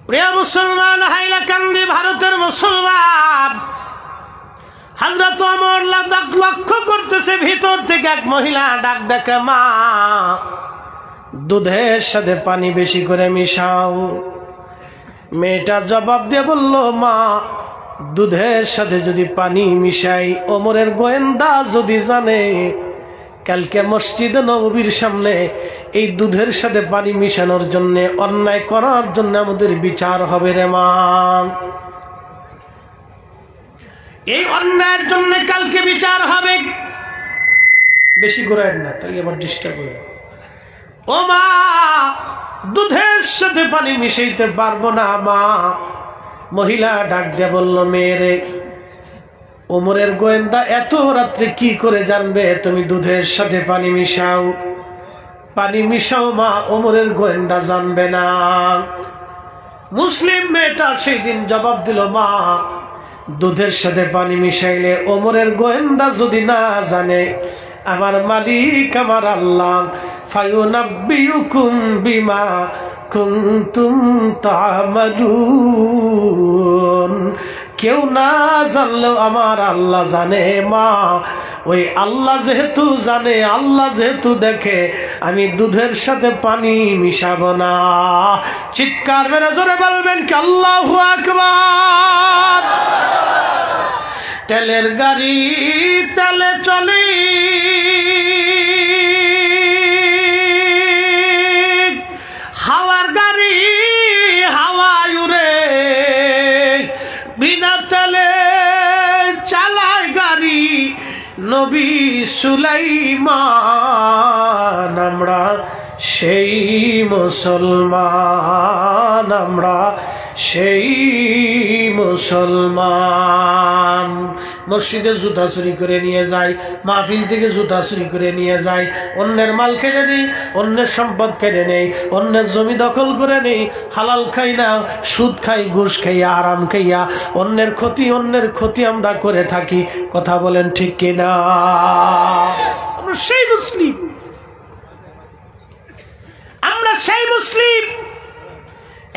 প্রিয় মুসলমান, হাইলাকান্দি ভারতের মুসলমান, হযরত ওমর লক্ষ্য করতেছে ভিতর থেকে এক মহিলা ডাক দেখে, মা দুধের সাথে পানি বেশি করে মিশাও। মেয়েটা জবাব দিয়ে বলল, মা দুধের সাথে যদি পানি মিশাই, ওমরের গোয়েন্দা যদি জানে, কালকে মসজিদে নববীর সামনে এই দুধের সাথে পানি মিশানোর জন্য, অন্যায় করার জন্য আমাদের বিচার হবে রে মা। এই অন্যায়ের জন্য কালকে বিচার হবে। বেশি ঘুরায় না, তাই আবার ডিস্টার্ব হবে। ও মা, দুধের সাথে পানি মিশাইতে পারবো না মা। মহিলা ডাক দিয়ে বলল, মেয়েরে, ওমরের গোয়েন্দা এত রাত্রে কি করে জানবে তুমি দুধের সাথে পানি মিশাও? পানি মিশাও মা, ওমরের গোয়েন্দা জানবে না। মুসলিম মেয়েটা সেই দিন জবাব দিল, মা দুধের সাথে পানি মিশাইলে ওমরের গোয়েন্দা যদি না জানে, আমার মালিক আমার আল্লাহ ফায়ুনাব্বিউকুম বিমা কুনতুম তা'মালুন, কেউ না জানলেও আমার আল্লাহ জানে মা। ওই আল্লাহ যেহেতু জানে, আল্লাহ যেহেতু দেখে, আমি দুধের সাথে পানি মিশাবো না। চিৎকার মেরে জোরে বলবেন কি আল্লাহু আকবার। তেলের গাড়ি তেলে চলে, হাওয়ার গাড়ি হাওয়ায় উড়ে, বিনা তেলে চালায় গাড়ি নবী সুলাইমান। আমরা সেই মুসলমান, আমরা সেই মুসলমান। মসজিদে জুতা চুরি করে নিয়ে যায়, মাহফিল থেকে জুতা চুরি করে নিয়ে যায়, অন্যের মাল কেড়ে নেই, অন্যের সম্পদ কেড়ে নেই, অন্যের জমি দখল করে নেই, হালাল খাই না, সুদ খাই, ঘুষ খাইয়া, আরাম খাইয়া অন্যের ক্ষতি আমরা করে থাকি। কথা বলেন ঠিক কিনা? আমরা সেই মুসলিম, আমরা সেই মুসলিম।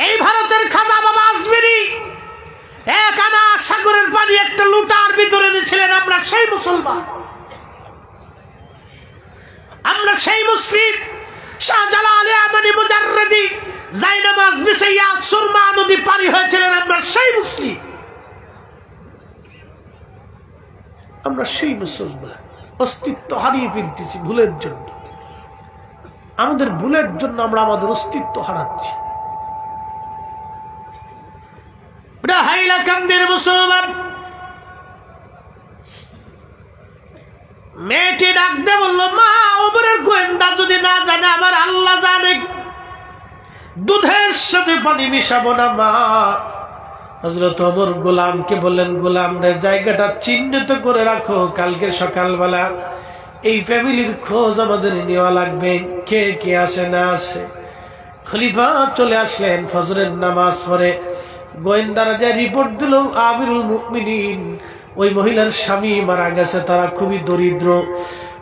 এই ভারতের খাজা বাবা আজমিরি এক আনা সাগরের পানি একটা লুটার ভিতরে নিয়েছিলেন। আমরা সেই মুসলমান, আমরা সেই মুসলিম। শাহজালাল ইয়ামানি মুজাররিদি জায়নামাজ বিছাইয়া সুরমা নদী পারি হয়েছিলেন। আমরা সেই মুসলিম, আমরা সেই মুসলমান। অস্তিত্ব হারিয়ে ফেলতেছি ভুলের জন্য। আমাদের ভুলের জন্য আমরা আমাদের অস্তিত্ব হারাচ্ছি। হাইলাকান্দির মুসলমান, মেয়েটি ডাক দিয়ে বলল, মা ওমরের গোয়েন্দা যদি না জানে, আমার আল্লাহ জানে, দুধের সাথে পানি মিশাবো না মা। হযরত ওমর গোলামকে বললেন, গোলাম রে, জায়গাটা চিহ্নিত করে রাখো, কালকে সকালবেলা এই ফ্যামিলির খোঁজ আমাদের নেওয়া লাগবে, কে কে আছে না আছে। খলিফা চলে আসলেন, ফজরের নামাজ পড়ে গোয়েন্দারা যে রিপোর্ট দিল, আমিরুল মুমিনিন ওই মহিলার স্বামী মারা গেছে, তারা খুবই দরিদ্র,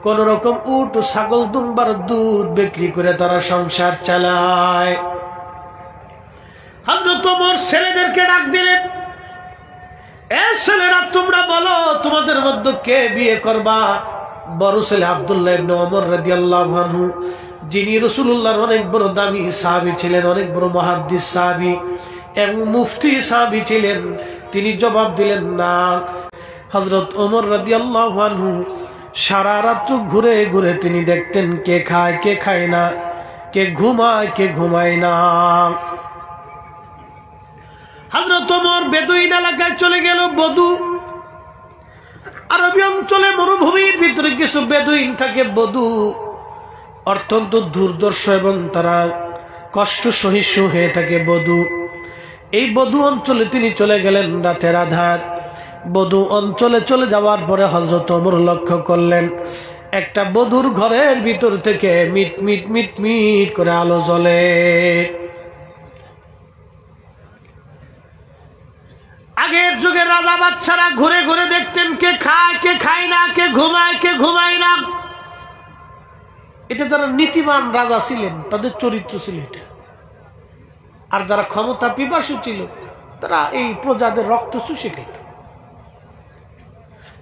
কোন রকম উট ছাগল দুম্বার দুধ বিক্রি করে তারা সংসার চালায়। হযরত ওমর ছেলেদেরকে ডাক দিলেন, এ ছেলেরা, তোমরা বলো তোমাদের মধ্যে কে বিয়ে করবা? বড় ছেলে আব্দুল্লাহ ইবনে ওমর রাদিয়াল্লাহু আনহু, যিনি রাসূলুল্লাহর অনেক বড় দামি সাহাবী ছিলেন, অনেক বড় মুহাদ্দিস সাহাবী এবং মুফতি সাহাবী ছিলেন, তিনি জবাব দিলেন না। হযরত ওমর রাদিয়াল্লাহু আনহু সারা রাত ঘুরে ঘুরে তিনি দেখতেন কে খায় কে খায় না, কে ঘুমায় কে ঘুমায় না। হযরত ওমর বেদুইন এলাকায় চলে গেল। বদু আরবি অঞ্চলে মরুভূমির ভিতরে কিছু বেদুইন থাকে। বদু অত্যন্ত দুর্দর্শ এবং তারা কষ্ট সহিষ্ণু হয়ে থাকে। বদু, এই বদু অঞ্চলে তিনি চলে গেলেন রাতের আধার। বদু অঞ্চলে চলে যাওয়ার পরে হযরত ওমর লক্ষ্য করলেন একটা বদুর ঘরের ভিতর থেকে মিট মিট মিট মিট করে আলো জ্বলে। আগের যুগে রাজা বাচ্চারা ঘুরে ঘুরে দেখতেন কে খায় কে খায় না, কে ঘুমায় কে ঘুমায় না। এটা যারা নীতিমান রাজা ছিলেন তাদের চরিত্র ছিল এটা। আর যারা ক্ষমতা পিপাসু ছিল তারা এই প্রজাদের রক্ত চুষে খাইত।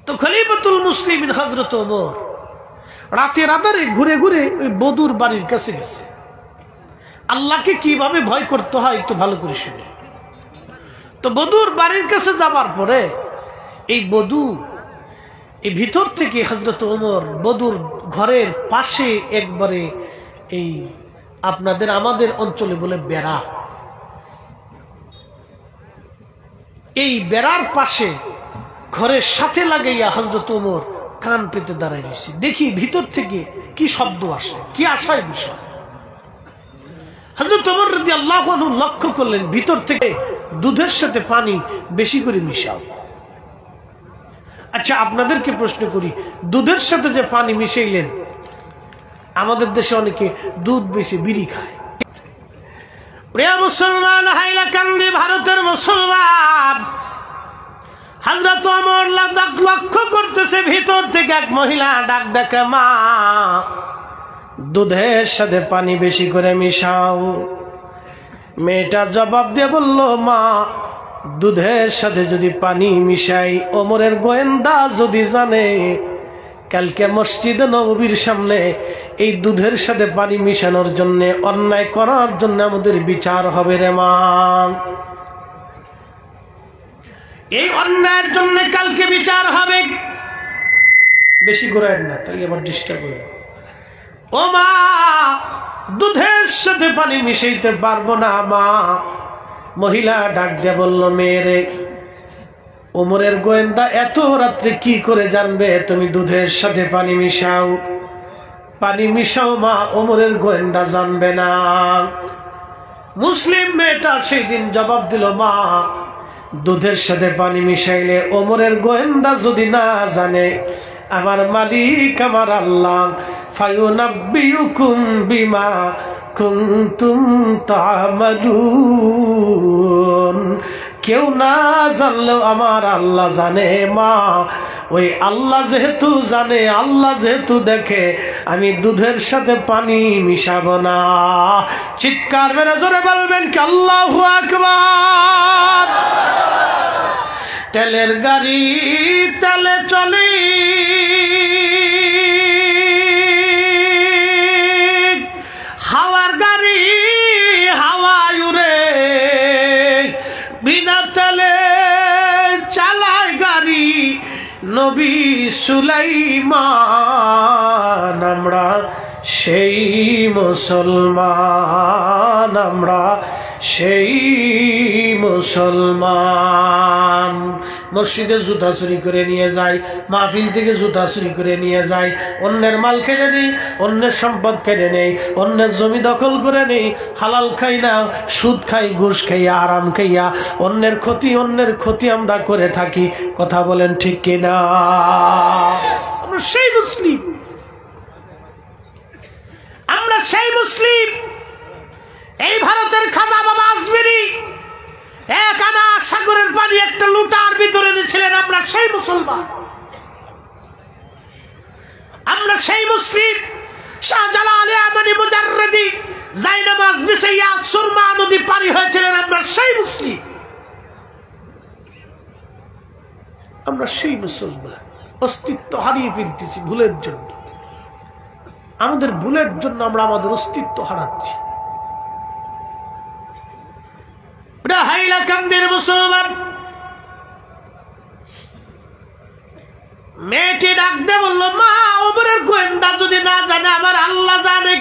তো খলিফাতুল মুসলিমিন হযরত ওমর রাতের আধারে ঘুরে ঘুরে ওই বধূর বাড়ির কাছে গেছে। আল্লাহকে কিভাবে ভয় করতে হয় একটু ভালো করে শুনে। তো বধূর বাড়ির কাছে যাবার পরে এই বধূ এই ভিতর থেকে হযরত ওমর বধূর ঘরের পাশে একবারে এই আপনাদের আমাদের অঞ্চলে বলে বেড়া, এই বেড়ার পাশে ঘরের সাথে লাগাইয়া হযরত ওমর কান পেতে দাঁড়ায় রয়েছে। দেখি ভিতর থেকে কি শব্দ আসে, কি আসার বিষয়। হযরত ওমর রাদিয়াল্লাহু আনহু লক্ষ্য করলেন ভিতর থেকে দুধের সাথে পানি বেশি করে মিশাও। আচ্ছা, আপনাদেরকে প্রশ্ন করি, দুধের সাথে যে পানি মিশাইলেন, আমাদের দেশে অনেকে দুধ বেশি বিড়ি খায়। প্রিয় মুসলমান, হাইলাকান্দি ভারতের মুসলমান, হযরত ওমর লক্ষ্য করতেছে ভিতর থেকে এক মহিলা ডাক ডাকে, মা দুধের সাথে পানি বেশি করে মিশাও। মেয়েটা জবাব দিয়ে বলল, মা দুধের সাথে যদি পানি মিশাই, ওমরের গোয়েন্দা যদি জানে, কালকে মসজিদে নববীর সামনে এই দুধের সাথে পানি মিশানোর জন্য, অন্যায় করার জন্য আমাদের বিচার হবে রে মা। এই অন্যায়ের জন্য কালকে বিচার হবে। বেশি ঘোরায় না, তাই আবার ডিস্টার্ব হবে। ও মা, দুধের সাথে পানি মিশাইতে পারবো না মা। মহিলা ডাক দিয়ে বলল, মেয়েরে, ওমরের গোয়েন্দা এত রাত্রে কি করে জানবে তুমি দুধের সাথে পানি মিশাও? পানি মিশাও মা, ওমরের গোয়েন্দা জানবে না। মুসলিম মেয়েটা সেই দিন জবাব দিল, মা দুধের সাথে পানি মিশাইলে ওমরের গোয়েন্দা যদি না জানে, আমার মালিক আমার আল্লাহ ফায়ুনাব্বিউকুম বিমা কুনতুম তা'মালুন, কেউ না জানলেও আমার আল্লাহ জানে মা। ওই আল্লাহ যেহেতু জানে, আল্লাহ যেহেতু দেখে, আমি দুধের সাথে পানি মিশাবো না। চিৎকার মেরে জোরে বলবেন কি আল্লাহু আকবার। তেলের গাড়ি তেলে চলি, হাওয়ার গাড়ি হাওয়ায় উড়ে, বিনা তেলে চালায় গাড়ি নবী সুলাইমান। আমরা সেই মুসলমান, আমরা সেই মুসলমান। মসজিদে জুতা চুরি করে নিয়ে যায়, মাহফিল থেকে জুতা চুরি করে নিয়ে যায়, অন্যের মাল কেড়ে নেই, অন্যের সম্পদ কেড়ে নেই, অন্যের জমি দখল করে নেই, হালাল খাই না, সুদ খাই, ঘুষ খাইয়া, আরাম খাইয়া অন্যের ক্ষতি আমরা করে থাকি। কথা বলেন ঠিক কিনা? আমরা সেই মুসলিম, আমরা সেই মুসলিম। এই ভারতের খাজা বাবা আজমিরি এক আনা সাগরের পানি একটা লুটার ভিতরে এনেছিলেন। আমরা সেই মুসলমান, আমরা সেই মুসলিম। শাহজালাল আমানি মুজাররদি জায়নামাজ বিছাইয়া সুরমা নদী পারি হয়েছিলেন। আমরা সেই মুসলিম, আমরা সেই মুসলমান। অস্তিত্ব হারিয়ে ফেলতেছি ভুলের জন্য। আমাদের ভুলের জন্য আমরা আমাদের অস্তিত্ব হারাচ্ছি। হাইলাকান্দির মুসলমান, মেয়েটি ডাক দে বলল, মা ওমরের গোয়েন্দা যদি না জানে, আমার আল্লাহ জানে,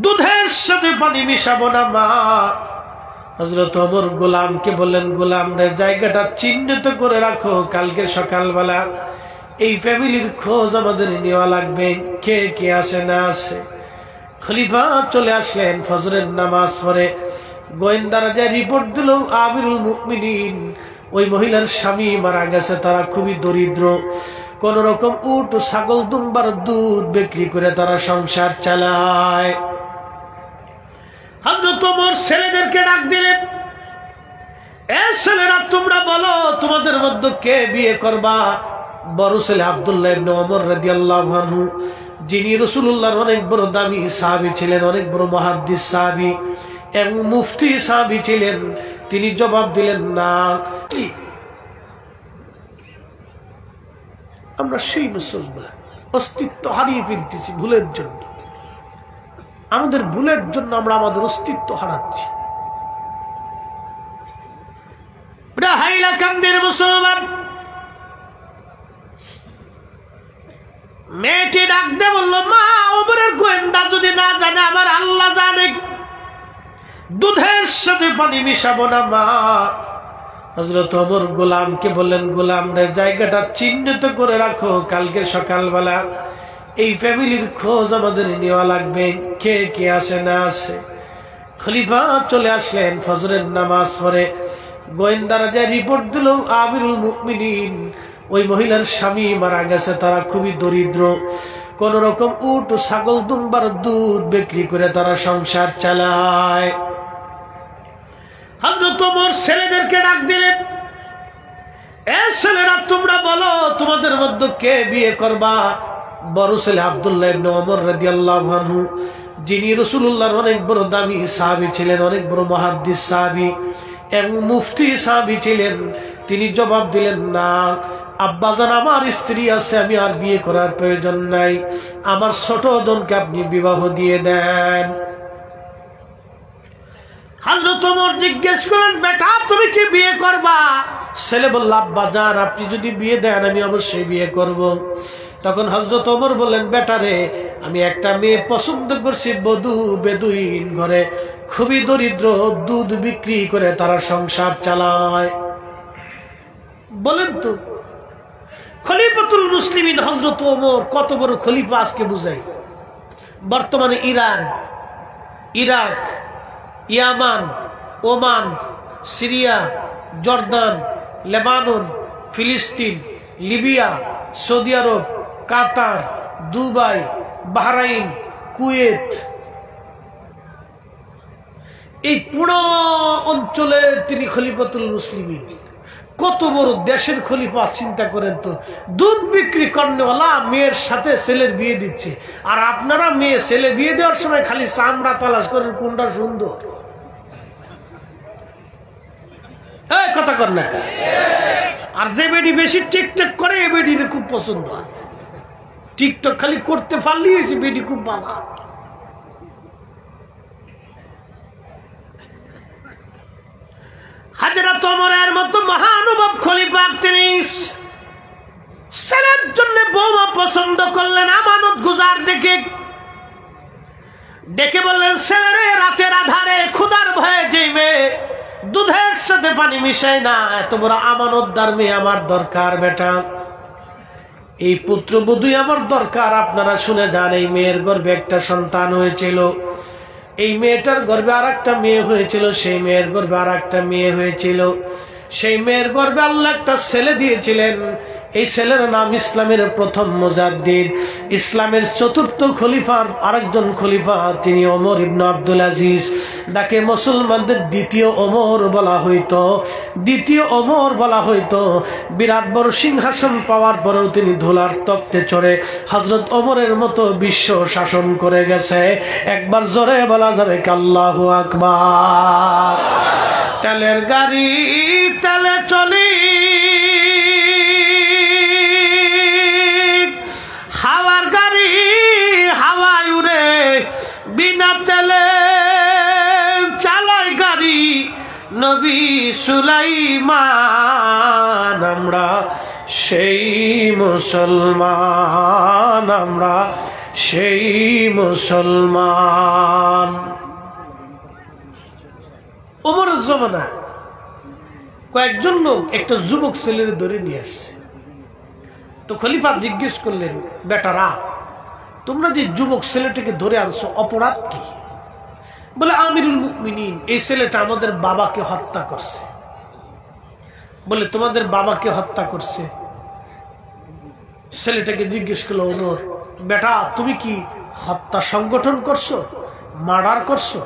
দুধের সাথে পানি মিশাবো না মা। হযরত ওমর গোলামকে বললেন, গোলাম রে, জায়গাটা চিহ্নিত করে রাখো, কালকে সকালবেলা এই ফ্যামিলির খোঁজ আমাদের নেওয়া লাগবে, কে কে আছে না আছে। খলিফা চলে আসলেন ফজরের নামাজ পড়ে। গোয়েন্দারা যে রিপোর্ট দিল, আমিরুল মুমিনিন ওই মহিলার স্বামী মারা গেছে, তারা খুবই দরিদ্র, কোন রকম উট ছাগল দুম্বার দুধ বিক্রি করে তারা সংসার চালায়। হযরত ওমর ছেলেদেরকে ডাক দিলেন, এ ছেলেরা, তোমরা বলো তোমাদের মধ্যে কে বিয়ে করবা? বড় ছেলে আব্দুল্লাহ ইবনে ওমর রাদিয়াল্লাহু আনহু, যিনি রাসূলুল্লাহর অনেক বড় দামি সাহাবী ছিলেন, অনেক বড় মুহাদ্দিস সাহাবী। এবং মুফতি সাহাবী ছিলেন, তিনি জবাব দিলেন না। আমরা সেই মুসলমান অস্তিত্ব হারিয়ে ফেলতেছি ভুলের জন্য। আমাদের ভুলের জন্য আমরা আমাদের অস্তিত্ব হারাচ্ছি। হাইলাকান্দির মুসলমান মেয়েটি ডাক দিয়ে বলল, মা ওমরের গোয়েন্দা যদি না জানে আমার আল্লাহ জানে, দুধের সাথে পানি মিশাবো না মা। হযরত ওমর গোলামকে বললেন, গোলাম রে জায়গাটা চিহ্নিত করে রাখো, কালকে সকালবেলা এই ফ্যামিলির খোঁজ আমাদের নেওয়া লাগবে, কে কে আসে না আসে। খলিফা চলে আসলেন ফজরের নামাজ পড়ে। গোয়েন্দারা যে রিপোর্ট দিল, আমিরুল মুমিনিন ওই মহিলার স্বামী মারা গেছে, তারা খুবই দরিদ্র, কোন রকম উট ছাগল দুম্বার দুধ বিক্রি করে তারা সংসার চালায়। হযরত ওমর ছেলেদেরকে ডাক দিলেন, এ ছেলেরা তোমরা বলো তোমাদের মধ্যে কে বিয়ে করবা। বড় ছেলে আব্দুল্লাহ ইবনে ওমর রাদিয়াল্লাহু আনহু, যিনি রাসূলুল্লাহর অনেক বড় দামি সাহাবী ছিলেন, অনেক বড় মুহাদ্দিস সাহাবী এবং মুফতি সাহাবী ছিলেন, তিনি জবাব দিলেন না। আব্বাজান আমার স্ত্রী আছে, আমি আর বিয়ে করার প্রয়োজন নাই, আমার ছোট জনকে আপনি বিবাহ দিয়ে দেন। হযরত ওমর জিজ্ঞেস করলেন, বেটা তুমি কি বিয়ে করবা? ছেলে বলল, আব্বাজান আপনি যদি বিয়ে দেন আমি অবশ্যই বিয়ে করব। তখন হযরত ওমর বললেন, বেটা রে আমি একটা মেয়ে পছন্দ করছি, বধূ বেদুইন ঘরে, খুবই দরিদ্র, দুধ বিক্রি করে তারা সংসার চালায়। বলেন তো খলিফাতুল মুসলিমিন হযরত ওমর কত বড় খলিফা আজকে বুঝাই। বর্তমানে ইরান, ইরাক, ইয়ামান, ওমান, সিরিয়া, জর্দান, লেবানন, ফিলিস্তিন, লিবিয়া, সৌদি আরব, কাতার, দুবাই, বাহরাইন, কুয়েত, এই পুরো অঞ্চলের তিনি খলিফাতুল মুসলিমিন। কত বড় দেশের খলিফা চিন্তা করেন তো। দুধ বিক্রি করনেওয়ালা মেয়ের সাথে ছেলের বিয়ে দিচ্ছে, আর আপনারা মেয়ে ছেলে বিয়ে দেওয়ার সময় খালি চামড়া তালাশ করেন কোনটা সুন্দর। এই কথা কর না। আর যে বেডি বেশি টিকটক করে এই বেডির খুব পছন্দ হয়। টিকটক খালি করতে পারলেই হয়েছে, বেডি খুব ভালো। হযরত ওমরের মতো মহানুভব খলিফা তিনি ছেলের জন্য বৌমা পছন্দ করলেন, আমানত গুজার দেখে ডেকে বললেন, ছেলেরে রাতের আধারে ক্ষুধার ভয়ে যে মেয়ে দুধের সাথে পানি মিশায় না, এত বড় আমানতদার মেয়ে আমার দরকার বেটা। এই পুত্রবধূই আমার দরকার। আপনারা শুনে যান, এই মেয়ের গর্ভে একটা সন্তান হয়েছিল, এই মেয়েটার গর্ভে আর একটা মেয়ে হয়েছিল, সেই মেয়ের গর্ভে আর একটা মেয়ে হয়েছিল, সেই মেয়ের গর্ভে আল্লাহ একটা ছেলে দিয়েছিলেন। এই ছেলের নাম ইসলামের প্রথম মুজাদ্দিদ, ইসলামের চতুর্থ খলিফার আরেকজন খলিফা, তিনি ওমর ইবনে আব্দুল আজিজ। তাকে মুসলমানদের দ্বিতীয় ওমর বলা হইতো, দ্বিতীয় ওমর বলা হইতো। বিরাট বড় সিংহাসন পাওয়ার পরেও তিনি ধুলার তপ্তে চড়ে হযরত ওমরের মতো বিশ্ব শাসন করে গেছে। একবার জোরে বলা যাবে কি আল্লাহু আকবার। তেলের গাড়ি তেলে চলি, হাওয়ার গাড়ি হাওয়ায় উড়ে, বিনা তেলে চালায় গাড়ি নবী সুলাইমান। আমরা সেই মুসলমান, আমরা সেই মুসলমান। ওমরের জমানা কয়েকজন লোক একটা যুবক ছেলের ধরে নিয়ে আসছে। তো খলিফা জিজ্ঞেস করলেন, বেটারা তোমরা যে যুবক ছেলেটাকে ধরে আনছো অপরাধ কি? বলে, আমিরুল মুমিনিন এই ছেলেটা আমাদের বাবাকে হত্যা করছে। বলে, তোমাদের বাবাকে হত্যা করছে? ছেলেটাকে জিজ্ঞেস করলো, ওমর বেটা তুমি কি হত্যা সংগঠন করছো, মার্ডার করছো?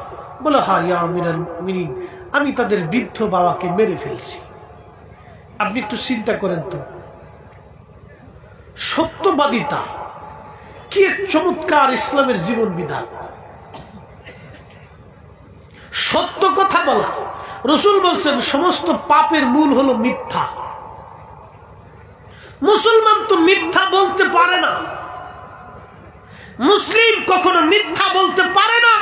বলে, হ্যাঁ ইয়া আমিরুল মুমিনিন, আমি তাদের বৃদ্ধ বাবাকে মেরে ফেলছি। আপনি একটু চিন্তা করেন তো, সত্যবাদিতা কি চমৎকার ইসলামের জীবন বিধান। সত্য কথা বলা। রাসূল বলছেন সমস্ত পাপের মূল হলো মিথ্যা। মুসলমান তো মিথ্যা বলতে পারে না, মুসলিম কখনো মিথ্যা বলতে পারে না।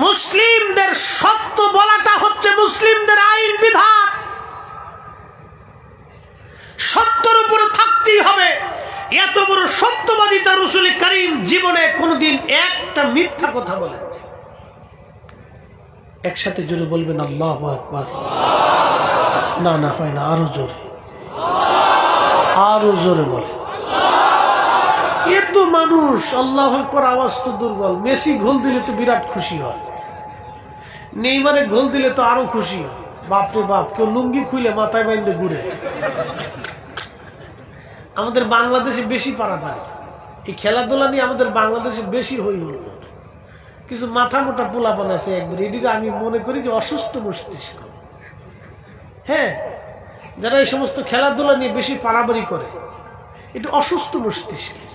মুসলিমদের সত্য বলাটা হচ্ছে মুসলিমদের আইন বিধান। সত্যের উপরে থাকতেই হবে। এত বড় সত্যবাদিতা রাসূল করিম জীবনে কোনদিন একটা মিথ্যা কথা বলেন। একসাথে জোরে বলবেন আল্লাহু আকবার। না না হয় না, আরো জোরে, আরো জোরে বলে। এত মানুষ আল্লাহু আকবার আওয়াজ তো দুর্বল। মেসি গোল দিলে তো বিরাট খুশি হয়, নেইমারে গোল দিলে তো আরো খুশি হয়। বাপরে বাপ, কেউ লুঙ্গি খুলে মাথায় বাইন্ধে ঘুরে। আমাদের বাংলাদেশে বেশি পারাপারি, এই খেলাধুলা নিয়ে আমাদের বাংলাদেশে বেশি হই হল। কিছু মাথা মোটা পোলা বানাইছে একবার, এটিকে আমি মনে করি যে অসুস্থ মস্তিষ্ক। হ্যাঁ, যারা এই সমস্ত খেলাধুলা নিয়ে বেশি পারাবারি করে, এটা অসুস্থ মস্তিষ্কের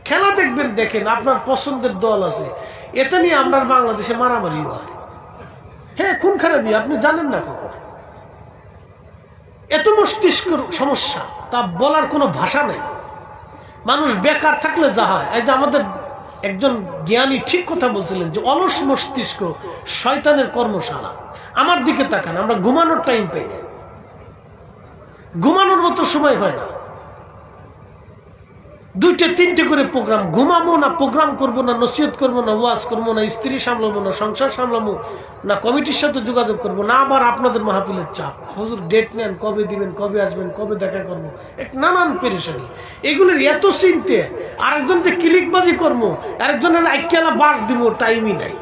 খেলা। দেখবেন, দেখেন আপনার পছন্দের দল আছে, এটা নিয়ে আমরা বাংলাদেশে মারামারি হয়। হ্যাঁ, খুন খারাপই, আপনি জানেন না কখন। এত মস্তিষ্ক সমস্যা, তা বলার কোনো ভাষা নেই। মানুষ বেকার থাকলে যা হয়, এই যে আমাদের একজন জ্ঞানী ঠিক কথা বলছিলেন যে অলস মস্তিষ্ক শয়তানের কর্মশালা। আমার দিকে তাকান, আমরা ঘুমানোর টাইম পাই না, ঘুমানোর মতো সময় হয় না। 2টে 3টে করে প্রোগ্রাম, ঘুমাবো না, প্রোগ্রাম করবো না, নসিহত করবো না, ওয়াজ করবো না, স্ত্রী সামলাবো না, সংসার সামলাবো না, কমিটির সাথে যোগাযোগ করবো না, আবার আপনাদের মাহফিলের চাপ, হুজুর ডেট নেন, কবে দিবেন, কবে আসবেন, কবে দেখা করবো, এক নানান পেরেশানি। এগুলোর এত চিনতে, আরেকজনকে ক্লিকবাজি করবো, আরেকজনের আইকেলা বাস দিব, টাইমই নাই।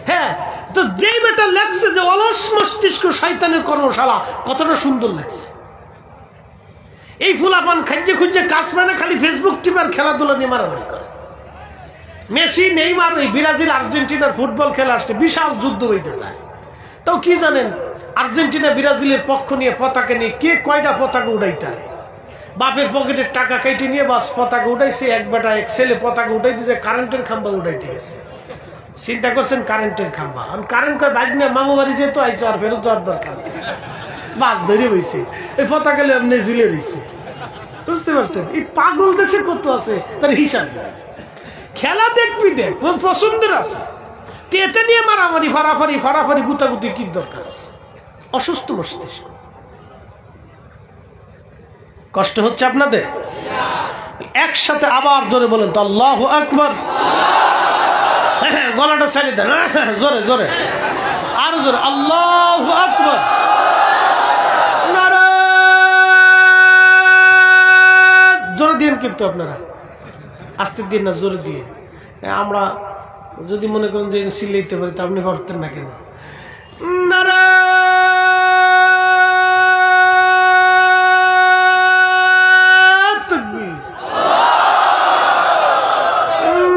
হ্যাঁ, তো যেই বেটা লাগছে যে অলস মস্তিষ্ক শয়তানের কর্মশালা, কতটা সুন্দর লাগছে। এই ফুলাপান খাইজে খুঁজে কাজ পায় না, খালি ফেসবুক টিপার খেলাধুলা নিয়ে মারামারি করে। মেসি, নেইমার, এই ব্রাজিল আর্জেন্টিনার ফুটবল খেলা আসলে বিশাল যুদ্ধ হইতে যায়। তাও কি জানেন, আর্জেন্টিনা ব্রাজিলের পক্ষ নিয়ে পতাকা নিয়ে কে কয়টা পতাকা উড়াইতারে। বাপের পকেটের টাকা কেটে নিয়ে বাস পতাকা উঠাইছে। এক বেটা এক ছেলে পতাকা উঠাইতে যে কারেন্টের খাম্বা উঠাইতে গেছে। চিন্তা করছেন, কারেন্টের খাম্বা, কারেন্ট কয় বাইক নিয়ে মামু বাড়ি যেহেতু আইছো, আর ফেরত যাওয়ার দরকার নেই, বাস ধরে হয়েছে। এই পতাকা এমনি ঝুলে রয়েছে, বুঝতে পারছেন? এই পাগল দেশে কত আছে তার হিসাব নেই। খেলা দেখবি, দেখ, পছন্দের আছে, এতে নিয়ে মারামারি, ফারাফারি, ফারাফারি, গুতাগুতি কি দরকার আছে? অসুস্থ মস্তিষ্ক। কষ্ট হচ্ছে আপনাদের? একসাথে আবার জোরে বলেন তো আল্লাহু আকবার। গলাটা ছেড়ে দেন, জোরে জোরে, আরো জোরে, আল্লাহু আকবার। জোরে দিন, কিন্তু আপনারা আস্তে দিন না, জোরে দিয়ে। আমরা যদি মনে করেন যে সিলাইতে পারি, তা আপনি পারতেন না কেন? নারা তাকবীর,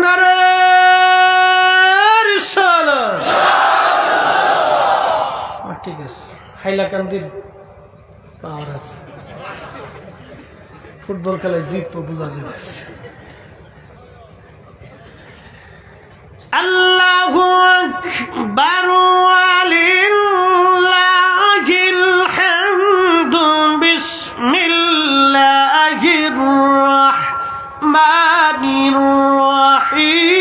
নারা রিসালাত। ঠিক আছে, হাইলাকান্দির পাওয়ার আছে, ফুটবল খেলায় জিতবো বোঝা যেতেছে। আল্লাহু আকবার ওয়ালিল্লাহিল হামদু বিসমিল্লাহির রাহমানির রাহিম।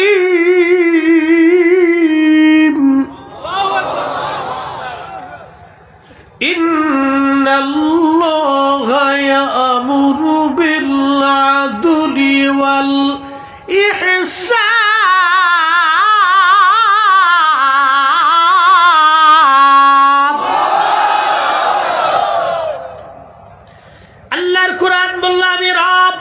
ইন্নাল্লাহা ইয়া'মুরু বিল আদলি ওয়াল ইহসান। আল্লাহর কোরআন বলল, আমি রব,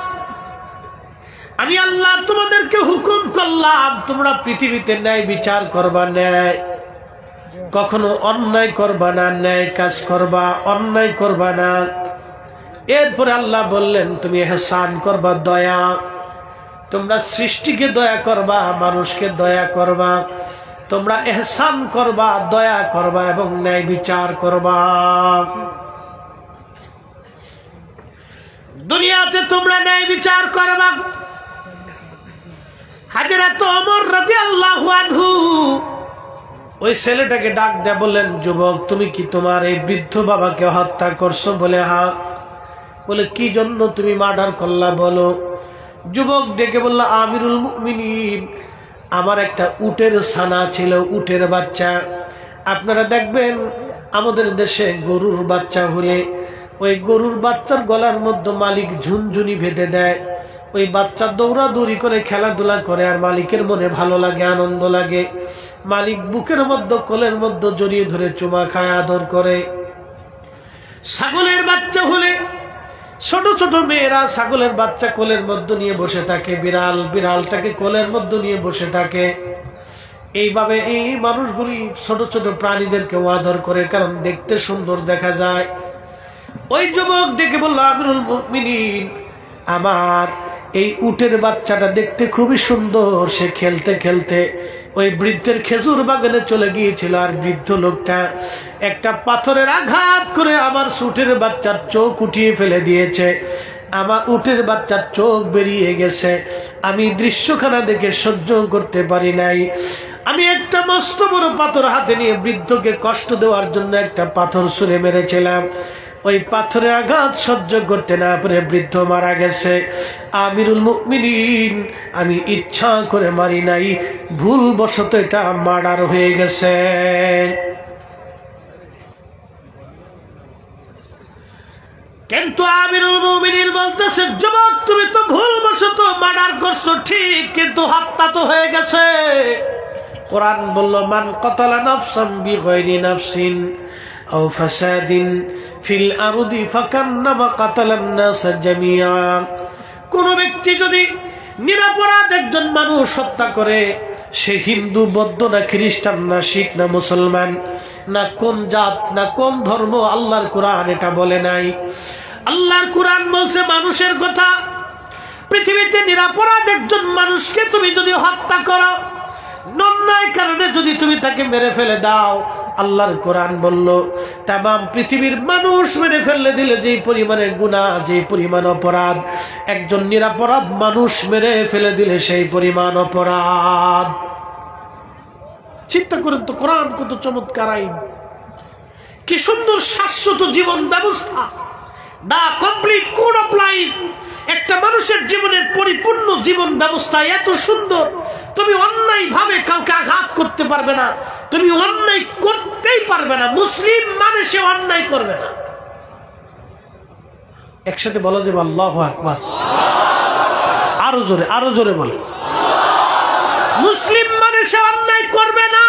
আমি আল্লাহ তোমাদেরকে হুকুম করলাম তোমরা পৃথিবীতে ন্যায় বিচার করবা, ন্যায়, কখনো অন্যায় করবা না, ন্যায় কাজ করবা, অন্যায় করবা না। এরপরে আল্লাহ বললেন তুমি ইহসান করবা, দয়া, তোমরা সৃষ্টিকে দয়া করবা, মানুষকে দয়া করবা, তোমরা ইহসান করবা, দয়া করবা এবং ন্যায় বিচার করবা। দুনিয়াতে তোমরা ন্যায় বিচার করবা, হযরত ওমর রাদিয়াল্লাহু আনহু ওই ছেলেটাকে ডাক দেয়া বললেন, যুবক তুমি কি তোমার এই বৃদ্ধ বাবাকে হত্যা করছো? বলে হ্যাঁ। বলে কি জন্য তুমি মার্ডার করলা বলো। যুবক ডেকে বলল, আমিরুল মুমিনিন, আমার একটা উটের ছানা ছিল, উটের বাচ্চা। আপনারা দেখবেন আমাদের দেশে গরুর বাচ্চা হলে ওই গরুর বাচ্চার গলার মধ্যে মালিক ঝুনঝুনি বেঁধে দেয়, ওই বাচ্চা দৌড়াদৌড়ি করে খেলাধুলা করে, আর মালিকের মনে ভালো লাগে, আনন্দ লাগে। মালিক বুকের মধ্যে কোলের মধ্যে জড়িয়ে ধরে চুমা খায়, আদর করে। ছাগলের বাচ্চা হলে ছোট ছোট মেয়েরা ছাগলের বাচ্চা কোলের মধ্যে নিয়ে বসে থাকে, বিড়ালটাকে কোলের মধ্যে নিয়ে বসে থাকে। এইভাবে এই মানুষগুলি ছোট ছোট প্রাণীদেরকেও আদর করে, কারণ দেখতে সুন্দর দেখা যায়। ওই যুবক ডেকে বলল, আমিরুল মুমিনিন, আমার এই উটের বাচ্চাটা দেখতে খুবই সুন্দর। সে খেলতে খেলতে ওই বৃদ্ধের খেজুর বাগানে চলে গিয়েছিল, আর বৃদ্ধ লোকটা একটা পাথরের আঘাত করে আমার উটের বাচ্চার চোখ উঠিয়ে ফেলে দিয়েছে। আমার উটের বাচ্চার চোখ বেরিয়ে গেছে। আমি দৃশ্যখানা দেখে সহ্য করতে পারি নাই। আমি একটা মস্ত বড় পাথর হাতে নিয়ে বৃদ্ধকে কষ্ট দেওয়ার জন্য একটা পাথর ছুঁড়ে মেরেছিলাম। ওই পাথরের আঘাত সহ্য করতে না পারে বৃদ্ধ মারা গেছে। আমিরুল মুমিনিন, আমি ইচ্ছা করে মারি নাই, ভুলবশত এটা মার্ডার হয়ে গেছে। কিন্তু আমিরুল মুমিনিন বলতেছে, যুবক তুমি তো ভুলবশত মার্ডার করছো ঠিক, কিন্তু হত্যা তো হয়ে গেছে। কোরআন বলল, মান কাতালা নাফসান বিগাইরি নাফসিন আও ফাসাদিন ফিল আরদি ফাকান্নামা কাতালান নাস জামিআ। কোন ব্যক্তি যদি নিরপরাধ একজন মানুষ হত্যা করে, সে হিন্দু, বৌদ্ধ না খ্রিস্টান না শিখ না মুসলমান না কোন জাত না কোন ধর্ম, আল্লাহর কোরআন এটা বলে নাই। আল্লাহর কোরআন বলছে মানুষের কথা। পৃথিবীতে নিরপরাধ একজন মানুষকে তুমি যদি হত্যা করো, অন্যায় কারণে যদি তুমি তাকে মেরে ফেলে দাও, আল্লাহর কোরআন বলল তামাম পৃথিবীর মানুষ মেরে ফেললে দিলে যেই পরিমাণে গুনাহ, যেই পরিমাণ অপরাধ, একজন নিরপরাধ মানুষ মেরে ফেলে দিলে সেই পরিমাণ অপরাধ। চিন্তা করেন তো, কোরআন কত চমৎকার আইন, কি সুন্দর শাশ্বত জীবন ব্যবস্থা, the complete code of life. একটা মানুষের জীবনের পরিপূর্ণ জীবন ব্যবস্থা এত সুন্দর, তুমি অন্যায় ভাবে কাউকে আঘাত করতে পারবে না, তুমি অন্যায় করতেই পারবে না। মুসলিম মানে সে অন্যায় করবে না। একসাথে বলা যাবে আল্লাহু আকবার, আরো জোরে, আরো জোরে বলে। মুসলিম মানে সে অন্যায় করবে না।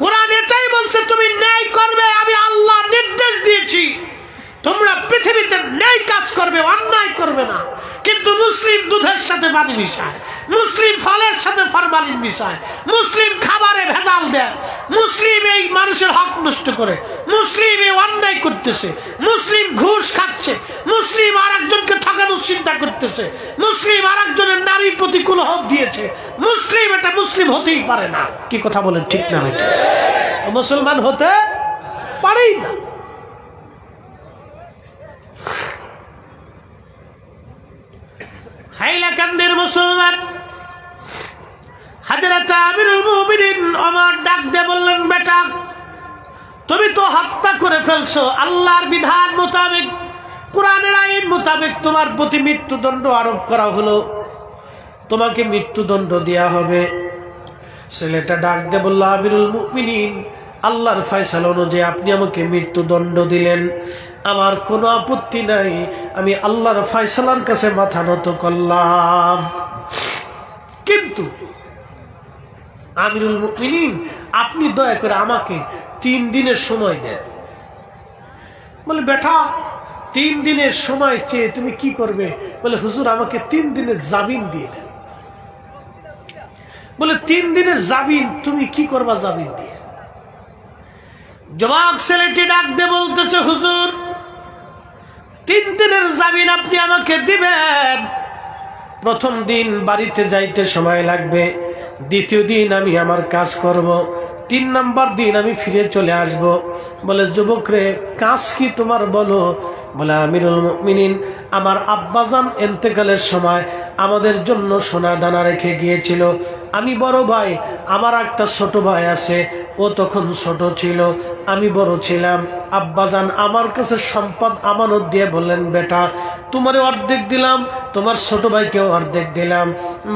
কোরআন এটাই বলছে তুমি ন্যায় করবে। আমি আল্লাহ নির্দেশ দিয়েছি তোমরা পৃথিবীতে ন্যায় কাজ করবে, অন্যায় করবে না। কিন্তু মুসলিম দুধের সাথে পানি মিশায়, মুসলিম ফলের সাথে ফরমালিন মিশায়, মুসলিম খাবারে ভেজাল দেয়, মুসলিম এই মানুষের হক নষ্ট করে, মুসলিম এই অন্যায় করতেছে, মুসলিম ঘুষ খাচ্ছে, মুসলিম আর একজনকে ঠকানোর চিন্তা করতেছে, মুসলিম আর একজনের নারীর প্রতিকূল হক দিয়েছে। মুসলিম এটা মুসলিম হতেই পারে না। কি কথা বলেন, ঠিক না? হয়তো মুসলমান হতে পারেই না। হাইলাকান্দির মুসলমান হযরত আমিরুল মুমিনিন ওমর ডাক দিয়ে বললেন, বেটা তুমি তো হত্যা করে ফেলছো। আল্লাহর বিধান মোতাবেক, কোরআনের আইন মোতাবেক তোমার প্রতি মৃত্যুদণ্ড আরোপ করা হলো, তোমাকে মৃত্যুদণ্ড দেয়া হবে। ছেলেটা ডাক দিয়ে বলল, আমিরুল মুমিনিন, আল্লাহর ফয়সালা অনুযায়ী আপনি আমাকে মৃত্যুদণ্ড দিলেন, আমার কোনো আপত্তি নাই, আমি আল্লাহর ফয়সালার কাছে মাথা নত করলাম। কিন্তু আমিরুল মুমিনিন, আপনি দয়া করে আমাকে 3 দিনের সময় দেন। বলে, বেটা 3 দিনের সময় চেয়ে তুমি কি করবে? বলে, হুজুর আমাকে 3 দিনের জামিন দিয়ে দেন। বলে, 3 দিনের জামিন তুমি কি করবা জামিন দিয়ে? যুবক ছেলেটি ডাক দিয়ে বলতেছে, হুজুর 3 দিনের জামিন আপনি আমাকে দিবেন। প্রথম দিন বাড়িতে যাইতে সময় লাগবে, দ্বিতীয় দিন আমি আমার কাজ করব, 3 নম্বর দিন আমি ফিরে চলে আসব। বলে, যুবক রে, কাজ কি তোমার বলো? বলে আমিরুল মুমিনিন, আমার আব্বাজান ইন্তেকালের সময় আমাদের জন্য সোনা দানা রেখে গিয়েছিল। আমি বড় ভাই, আমার একটা ছোট ভাই আছে, ও তখন ছোট ছিল, আমি বড় ছিলাম। আব্বাজান আমার কাছে সম্পদ আমানত দিয়ে বললেন, বেটা তোমারে অর্ধেক দিলাম, তোমার ছোট ভাইকেও অর্ধেক দিলাম।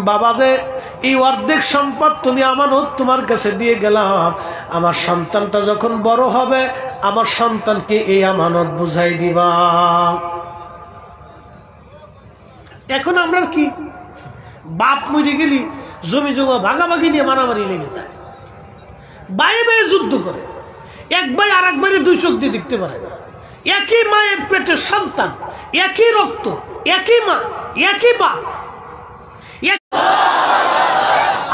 বাবা যে এই অর্ধেক সম্পদ তুমি আমানত তোমার কাছে দিয়ে গেলাম, আমার সন্তানটা যখন বড় হবে আমার সন্তানকে এই আমানত বুঝাই দিবা। এখন আমরা কি, বাপ মরে গেলি জমি জমা ভাগাভাগি নিয়ে মারামারি লেগে যায়, ভাই ভাই যুদ্ধ করে, এক ভাই আর এক ভাইয়ের দুই চোখ দিয়ে দেখতে পারে না। একই মায়ের পেটের সন্তান, একই রক্ত, একই মা, একই বাপ।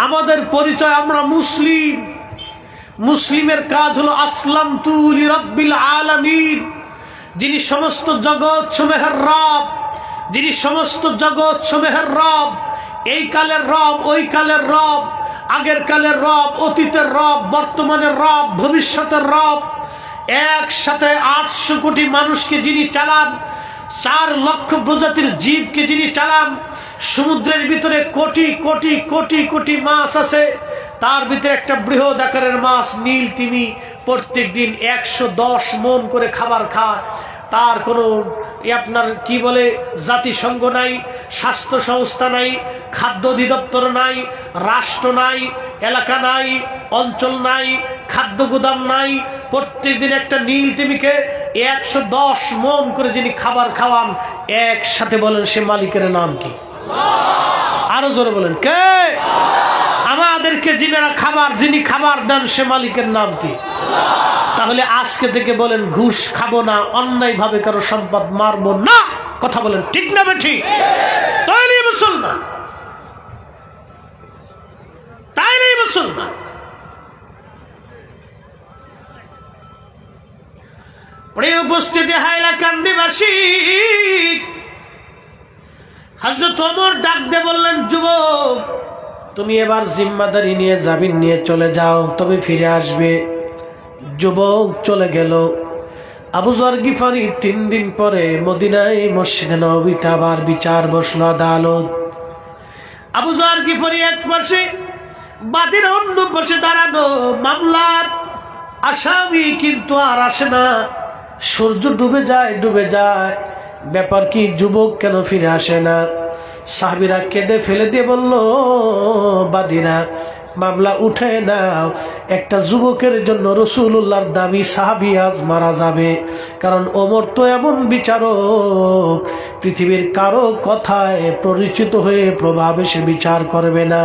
আমাদের পরিচয় আমরা মুসলিম। মুসলিমের কাজ হলো আসলামতু লিরাব্বিল আলামিন, যিনি সমস্ত জগৎ সমূহের রব, যিনি সমস্ত জগৎ সমূহের রব, এই কালের রব, ওই কালের রব, আগের কালের রব, অতীতের রব, বর্তমানের রব, ভবিষ্যতের রব। একসাথে 800 কোটি মানুষকে যিনি চালান, 4 লক্ষ প্রজাতির জীবকে যিনি চালান, সমুদ্রের ভিতরে কোটি কোটি কোটি কোটি মাছ আছে, তার ভিতরে একটা বৃহৎ আকারের মাছ নীল তিমি প্রত্যেক দিন 110 মণ করে খাবার খায়। তার কোনো আপনার কি বলে জাতিসংঘ নাই, স্বাস্থ্য সংস্থা নাই, খাদ্য অধিদপ্তর নাই, রাষ্ট্র নাই, এলাকা নাই, অঞ্চল নাই, খাদ্য গুদাম নাই। প্রত্যেক দিন একটা নীল তিমিকে 110 মণ করে যিনি খাবার খাওয়ান, একসাথে বলেন সে মালিকের নাম কি? আরো জোরে বলেন কে? আমাদেরকে যিনি খাবার দেন সে মালিকের নাম কি? তাহলে আজকে থেকে বলেন ঘুষ খাবো না, অন্যায় ভাবে কারো সম্পদ মারবো না। কথা বলেন ঠিক না বেঠিক? তাইলে মুসলমান, তাইলে মুসলমান। প্রিয় উপস্থিতি, হাইলাকান্দিবাসী, হযরত ওমর ডাক দিয়ে বললেন, যুবক তুমি এবার জিম্মাদারি নিয়ে জামিন নিয়ে চলে যাও, তবে ফিরে আসবে। যুবক চলে গেল। আবু যর গিফারি 3 দিন পরে মদিনায় মসজিদে নববীতে আবার বিচার বসলো, আদালত। আবু যর গিফারি এক পাশে, বাদীর অন্য পাশে দাঁড়ানো, মামলার আসামি কিন্তু আর আসে না। সূর্য ডুবে যায়, ডুবে যায়। ব্যাপার কি, যুবক কেন ফিরে আসে না? সাহাবীরা কেঁদে ফেলে দিয়ে বলল, বাদীরা মামলা উঠে নাও, একটা যুবকের জন্য রাসূলুল্লাহর দামি সাহাবী আজ মারা যাবে। কারণ ওমর তো এমন বিচারক, পৃথিবীর কারো কথায় পরিচিত হয়ে প্রভাবে সে বিচার করবে না।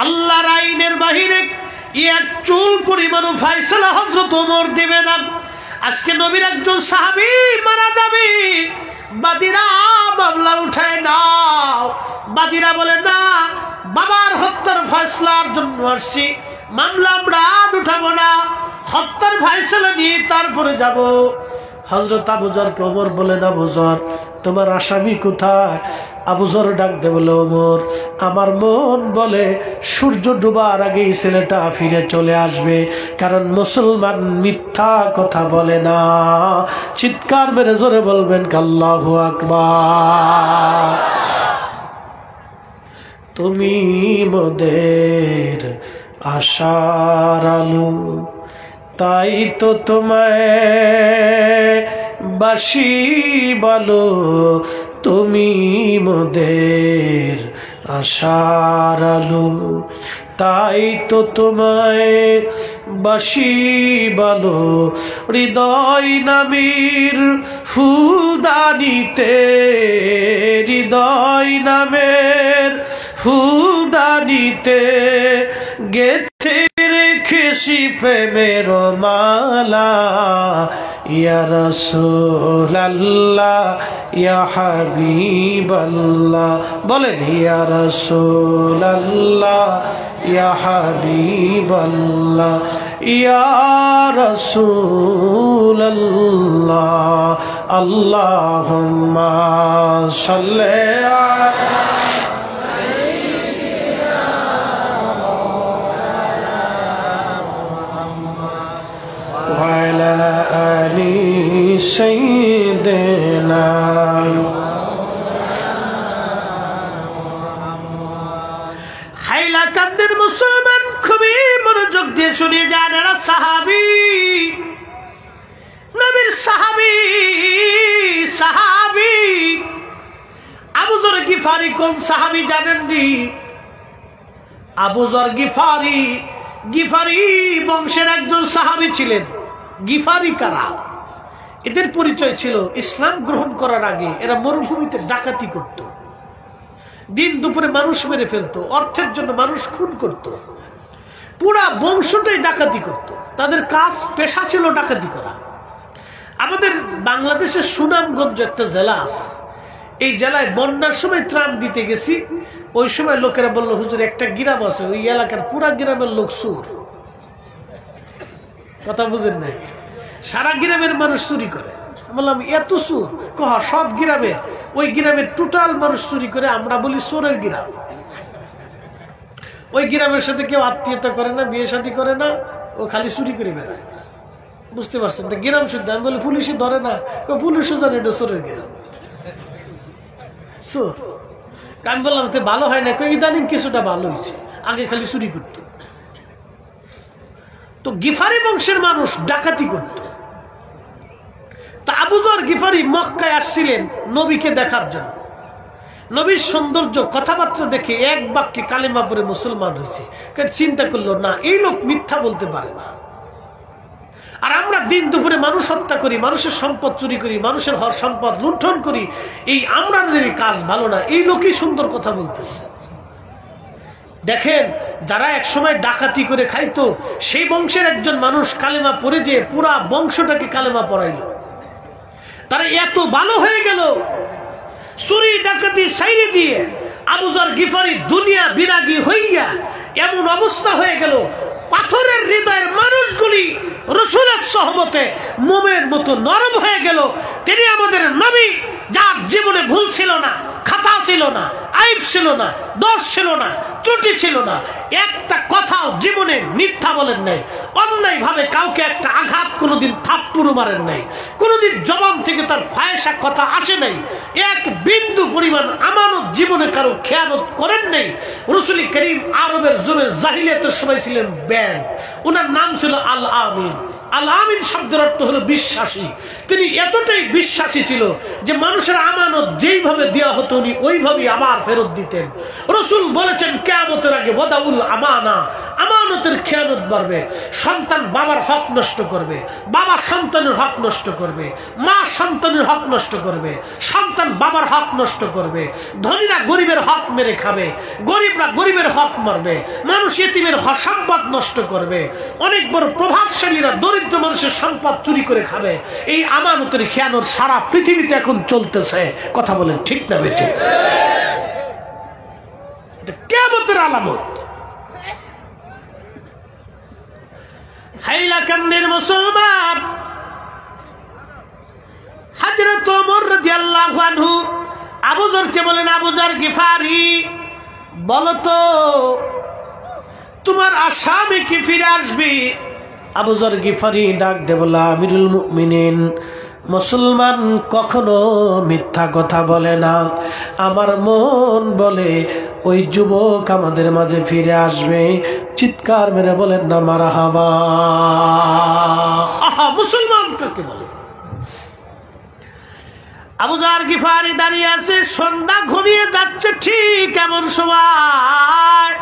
আল্লাহর আইনের বাহিরে এক চুল পরিমাণও ফয়সালা হযরত ওমর দেবে না। আজকে নবীর একজন সাহাবী মারা যাবে, বাদীরা মামলা উঠায় নাও। বাদীরা বলে, না, বাবার হত্যার ফয়সালার জন্য আসছি, মামলা আমরা উঠাবো না, হত্যার ফয়সালা নিয়ে তারপরে যাব। হযরত আবু যরকে ওমর বলেন, আবু যর তোমার আসামি কোথায়? আবু যর ডাক দে বলে, ওমর আমার মন বলে সূর্য ডোবার আগেই ছেলেটা ফিরে চলে আসবে, কারণ মুসলমান মিথ্যা কথা বলে না। চিৎকার মেরে জোরে বলবেন আল্লাহু আকবার। তুমি মোদের আশার আলো, তাই তো তোমায় বাসি বলো, তুমি মোদের আশার আলো, তাই তো তোমায় বাসি বলো। হৃদয় নামের ফুলদানিতে, হৃদয় নামের ফুলদানিতে গেথে রেখেছি প্রেমের মালা। ইয়া রাসূলুল্লাহ, ইয়া হাবিবাল্লাহ, বলেন ইয়া রাসূলুল্লাহ, ইয়া হাবিবাল্লাহ, ইয়া রাসূলুল্লাহ। আল্লাহুম্মা সাল্লি আলা وعلى آل سيدنا देना। হাইলাকান্দির মুসলমান খুবই মনোযোগ দিয়ে শুনে যান, এরা সাহাবী, নবীর সাহাবী। সাহাবী আবু যর গিফারি কোন সাহাবী জানেননি? আবু যর গিফারি, গিফারি বংশের একজন সাহাবী ছিলেন। গিফারি কারা? এদের পরিচয় ছিল ইসলাম গ্রহণ করার আগে এরা মরুভূমিতে ডাকাতি করত, দিন দুপুরে মানুষ মেরে ফেলতো, অর্থের জন্য মানুষ খুন করত, পুরা বংশটাই ডাকাতি করত। তাদের কাজ পেশা ছিল ডাকাতি করা। আমাদের বাংলাদেশের সুনামগঞ্জ একটা জেলা আছে, এই জেলায় বন্যার সময় ত্রাণ দিতে গেছি। ওই সময় লোকেরা বললো, হুজুর একটা গ্রাম আছে, ওই এলাকার পুরা গ্রামের লোক চোর। কথা বুঝেন নাই? সারা গ্রামের মানুষ চুরি করে। বললাম এত চোর? কহ সব গ্রামের, ওই গ্রামের টোটাল মানুষ চুরি করে, আমরা বলি চোরের গ্রাম। ওই গ্রামের সাথে কেউ আত্মীয়তা করে না, বিয়ে শাদী করে না, ও খালি চুরি করে বেড়ায়। বুঝতে পারছেন? তো গ্রাম শুদ্ধ। আমি বলি পুলিশে ধরে না, পুলিশও জানে এটা চোরের গ্রাম, চোর। আমি বললাম তো ভালো হয় না, ইদানিং কিছুটা ভালো হয়েছে, আগে খালি চুরি করত। তো গিফারি বংশের মানুষ ডাকাতি করত। তা আবু যর গিফারি মক্কায় আসছিলেন নবীকে দেখার জন্য। নবীর সৌন্দর্য কথাবার্তা দেখে এক বাক্যে কালেমা পড়ে মুসলমান হয়েছে। চিন্তা করলো, না এই লোক মিথ্যা বলতে পারে না। আর আমরা দিন দুপুরে মানুষ হত্যা করি, মানুষের সম্পদ চুরি করি, মানুষের সম্পদ লুণ্ঠন করি, এই আমাদের কাজ ভালো না, এই লোকই সুন্দর কথা বলতেছে। দেখেন, যারা একসময় ডাকাতি করে খাইতো, সেই বংশের একজন মানুষ কালেমা পড়ে দিয়ে পুরা বংশটাকে কালেমা পড়াইল। তারা এত ভালো হয়ে গেল, চুরি ডাকাতি সাইরে দিয়ে আবু যর গিফারি দুনিয়া বিরাগী হইয়া এমন অবস্থা হয়ে গেল, পাথরের হৃদয়ের মানুষগুলি রাসূলের সোহবতে মোমের মতো নরম হয়ে গেল। তিনি আমাদের নবী, যার জীবনে ভুল ছিল না, খাতা ছিল না, আইব ছিল না, দোষ ছিল না, ত্রুটি ছিল না, একটা কথাও জীবনে মিথ্যা বলেন নাই, অন্যায় ভাবে কাউকে একটা আঘাত কোনোদিন থাপ্পড় মারেন নাই, কোনোদিন জবান থেকে তার ফায়সা কথা আসে নাই, এক বিন্দু পরিমাণ আমানত জীবনে কারো খেয়ানত করেন নাই। রাসূল করিম আরবের যুগের জাহিলিয়াতের সময় ছিলেন ব্যান, ওনার নাম ছিল আল আমিন। আল আমিন শব্দের অর্থ হলো বিশ্বাসী। তিনি এতটাই বিশ্বাসী ছিল যে মানুষের আমানত যেইভাবে দেওয়া হতো উনি ওইভাবেই আবার ফেরত দিতেন। রাসূল বলেছেন, কিয়ামতের আগে ওয়াদাউল আমানা, আমানতের খেয়ানত বাড়বে। সন্তান বাবার হক নষ্ট করবে, বাবা সন্তানের হক নষ্ট করবে, মা সন্তানের হক নষ্ট করবে, সন্তান বাবার হক নষ্ট করবে, ধনীরা গরিবের হক মেরে খাবে, গরিবরা গরিবের হক মারবে, মানুষ ইতিমের সম্পদ নষ্ট করবে, অনেক বড় প্রভাবশালীরা দরিদ্র মানুষের সম্পদ চুরি করে খাবে। এই আমানতের খেয়ানত সারা পৃথিবীতে এখন চলতেছে। কথা বলেন ঠিক না বেটে? এটা কিয়ামতের আলামত। হাইলাকান্দির মুসলমান হযরত ওমর রাদিয়াল্লাহু আনহু আবু যরকে বলেন, আবু যর গিফারি, বলো তো তোমার আসামি কি ফিরে আসবে? আবু যর গিফারি ডাক দে বলল, আমিরুল মুমিনিন, মুসলমান কখনো মিথ্যা কথা বলে না। আমার মন বলে ওই যুবক আমাদের মাঝে ফিরে আসবে। চিৎকার মেরে বলেন না মারহাবা। আহা, মুসলমান কাকে বলে? আবু যর গিফারি দাঁড়িয়ে আছে, সন্ধ্যা ঘনিয়ে যাচ্ছে, ঠিক এমন সময়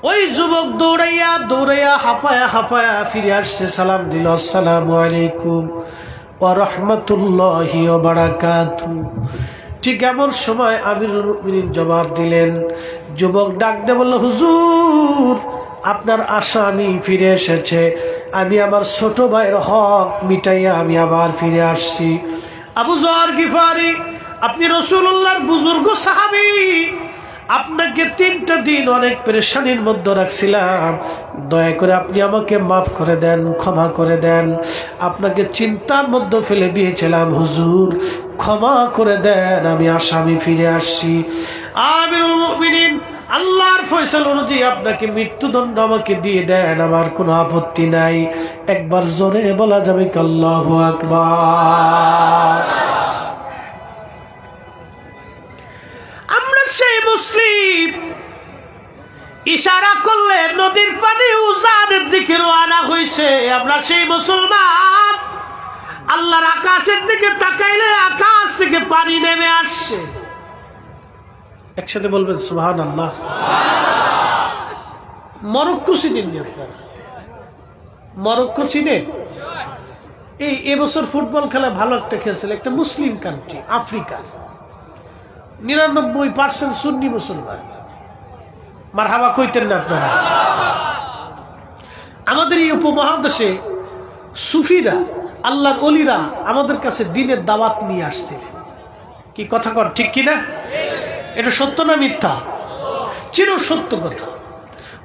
ওই যুবক দৌড়াইয়া দৌড়াইয়া হাঁপায়া হাঁপায়া ফিরে আসছে, সালাম দিল, আসসালামু আলাইকুম ওয়া রাহমাতুল্লাহি ওয়া বারাকাতুহু। ঠিক এমন সময় আমিরুল মুমিনিন জবাব দিলেন। যুবক ডাক দিয়ে বলল, হুজুর, আপনার আসামি ফিরে এসেছে, আমি আমার ছোট ভাইয়ের হক মিটাইয়া আমি আবার ফিরে আসছি। আবু যর গিফারি, আপনি রাসূলুল্লাহর বুজুর্গ সাহাবী, আপনাকে 3টা দিন অনেক পেরেশানির মধ্যে রাখছিলাম, দয়া করে আপনি আমাকে মাফ করে দেন, ক্ষমা করে দেন। আপনাকে চিন্তার মধ্যে ফেলে দিয়েছিলাম হুজুর, ক্ষমা করে দেন, আমি আসামি ফিরে আসছি। আমিরুল মুমিনিন আল্লাহর ফয়সালা অনুযায়ী আপনাকে মৃত্যুদণ্ড আমাকে দিয়ে দেন, আমার কোনো আপত্তি নাই। একবার জোরে বলা যাবে কি আল্লাহু আকবার? আমরা সেই মুসলিম, ইশারা করলে নদীর পানি উজানের দিকে রওনা হইছে। আমরা সেই মুসলমান, আল্লাহর আকাশের দিকে তাকাইলে আকাশ থেকে পানি নেমে আসছে। একসাথে বলবেন সুবহানাল্লাহ। মরক্কো চিনেননি আপনারা? মরক্কো চিনেন? এবছর ফুটবল খেলা ভালো একটা খেলছিল, একটা মুসলিম কান্ট্রি, আফ্রিকার 99% সুন্নি মুসলমান। মারহাবা কইতেন না আপনারা? আমাদের এই উপমহাদেশে সুফিরা, আল্লাহর ওলিরা আমাদের কাছে দিনের দাওয়াত নিয়ে আসছিলেন। কি কথা কর ঠিক কিনা? এটা সত্য না মিথ্যা? চির সত্য কথা।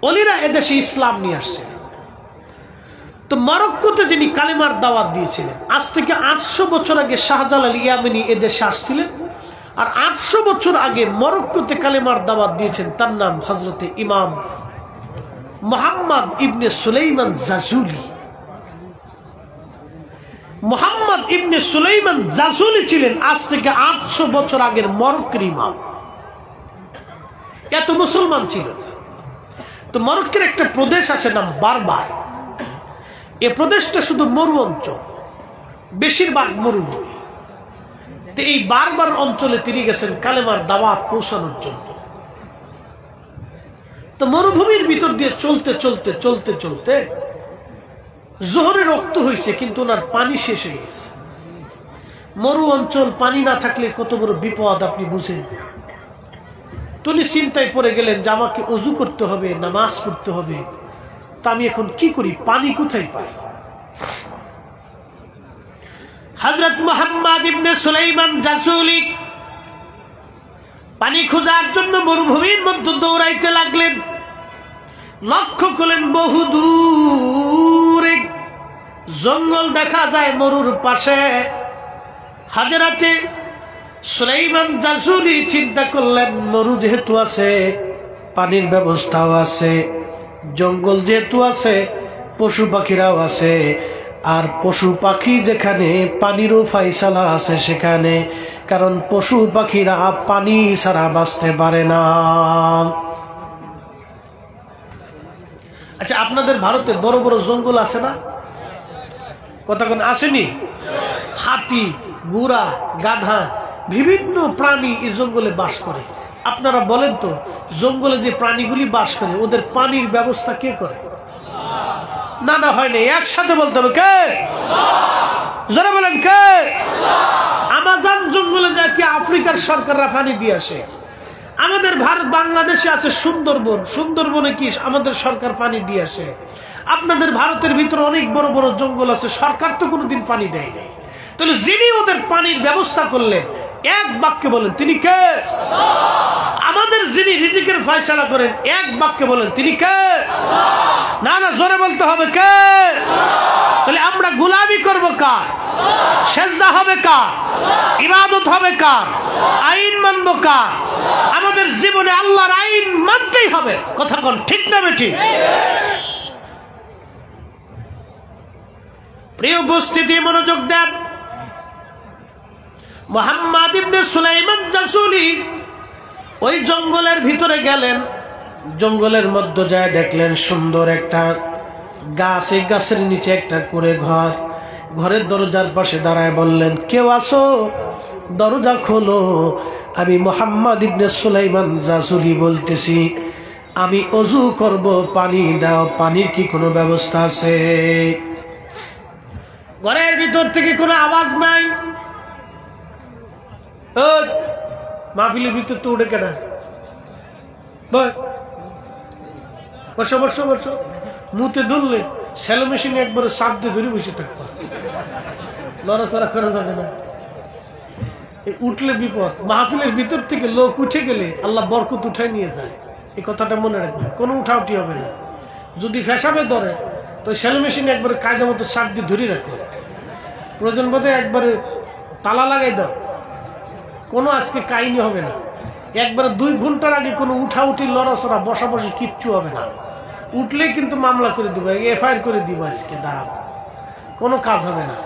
ওলিরা এদেশে ইসলাম নিয়ে আসছিলেন। তো মরক্কোতে যিনি কালেমার দাওয়াত দিয়েছিলেন, আজ থেকে 800 বছর আগে শাহজালাল ইয়ামানি এদেশে আসছিলেন। আর 800 বছর আগে মরক্কোতে কালেমার দাওয়াত দিয়েছেন, তার নাম হযরতে ইমাম মুহাম্মদ ইবনে সুলাইমান জাজুলি। মুহাম্মদ ইবনে সুলাইমান জাজুলি ছিলেন আজ থেকে 800 বছর আগের মরক্কোর ইমাম। এত মুসলমান ছিল না। তো মরক্কোর একটা প্রদেশ আছে নাম বারবার। এই প্রদেশটা শুধু মরু অঞ্চল, বেশিরভাগ মরুভূমি। তো এই বারবার অঞ্চলে তিনি গেছেন কালেমার দাওয়াত পৌঁছানোর জন্য। তো মরুভূমির ভিতর দিয়ে চলতে চলতে চলতে চলতে জোহরে রক্ত হয়েছে, কিন্তু ওনার পানি শেষ হয়ে গেছে। মরু অঞ্চল, পানি না থাকলে কত বড় বিপদ আপনি বুঝেন। তিনি চিন্তায় পড়ে গেলেন যে আমাকে ওযু করতে হবে, নামাজ পড়তে হবে, তা আমি এখন কি করি, পানি কোথায় পাই? হযরত মুহাম্মদ ইবনে সুলাইমান জাজুলি পানি খোঁজার জন্য মরুভূমির মধ্যে দৌড়াইতে লাগলেন। লক্ষ্য করলেন বহু দূরে জঙ্গল দেখা যায় মরুর পাশে। হযরতে সুলাইমান জাজুলি চিন্তা করলেন, মরু যেহেতু আছে, পানির ব্যবস্থাও আছে, জঙ্গল যেহেতু আছে, পশু পাখিরাও আছে। আর পশু পাখি যেখানে, পানিরও ফায়সালা আছে সেখানে, কারণ পশু পাখিরা পানি ছাড়া বাঁচতে পারে না। আচ্ছা, আপনাদের ভারতে বড় বড় জঙ্গল আছে না? কথা কোন আসেনি? হাতি, ঘোড়া, গাধা, বিভিন্ন প্রাণী এই জঙ্গলে বাস করে। আপনারা বলেন তো, জঙ্গলে যে প্রাণীগুলি বাস করে ওদের পানির ব্যবস্থা কে করে? না না, হয় না। একসাথে বলতে হবে, কে? যারা বলেন কে? আমাজন জঙ্গলে যায় কি আফ্রিকার সরকাররা পানি দিয়ে আসে। আমাদের ভারত বাংলাদেশে আছে সুন্দরবন, সুন্দরবনে কি আমাদের সরকার পানি দিয়ে আসে। আপনাদের ভারতের ভিতরে অনেক বড় বড় জঙ্গল আছে, সরকার তো কোনোদিন পানি দেয় নাই। তাহলে যিনি ওদের পানির ব্যবস্থা করলেন, এক বাক্যে বলেন তিনি কে? আমাদের যিনি রিজিকের ফয়সালা করেন, এক বাক্যে বলেন তিনি কে? না না, জোরে বলতে হবে, কে? তাহলে আমরা গোলামি করব কার? সেজদা হবে কার? ইবাদত হবে কার? আইন মানব কার? আমাদের জীবনে আল্লাহর আইন মানতেই হবে। কথা কোন ঠিক না বেঠিক? প্রিয় উপস্থিতি, মনোযোগ দেন। মুহাম্মদ ইবনে সুলাইমান জাজুলি ওই জঙ্গলের ভিতরে গেলেন। জঙ্গলের মধ্যে যায় দেখলেন সুন্দর একটা গাছ, এই গাছের নিচে একটা করে ঘর। ঘরের দরজার পাশে দাঁড়ায় বললেন, কেউ আসো, দরজা খোলো। আমি মুহাম্মদ ইবনে সুলাইমান জাজুলি বলতেছি, আমি ওযু করব, পানি দাও, পানির কি কোনো ব্যবস্থা আছে? ঘরের ভিতর থেকে কোনো আওয়াজ নাই। মাহফিলের ভিতর তো উঠে কেনা, বসো বসো বসো। মুতে ধরলে স্যালো মেশিনে একবারে চাপ দিয়ে ধরে বসে থাকবা, নড়াচড়া করা যাবে না। উঠলে বিপদ। মাহফিলের ভিতর থেকে লোক উঠে গেলে আল্লাহ বরকত উঠাই নিয়ে যায়, এই কথাটা মনে রাখবেন। কোনো উঠাউঠি হবে না। যদি ফেসাবে ধরে তো স্যালো মেশিনে একবারে কায়দা মতো চাপ দিয়ে ধরে রাখো। প্রয়োজন বোধে একবারে তালা লাগাই দাও, কোনো আজকে কাহিনী হবে না। একবারে 2 ঘন্টার আগে কোনো উঠাউঠি লড়াচড়া বসাবসি কিচ্ছু হবে না। উঠলেই কিন্তু মামলা করে দিব, এফআইআর করে দিব, আজকে দাঁড়াও, কোনো কাজ হবে না।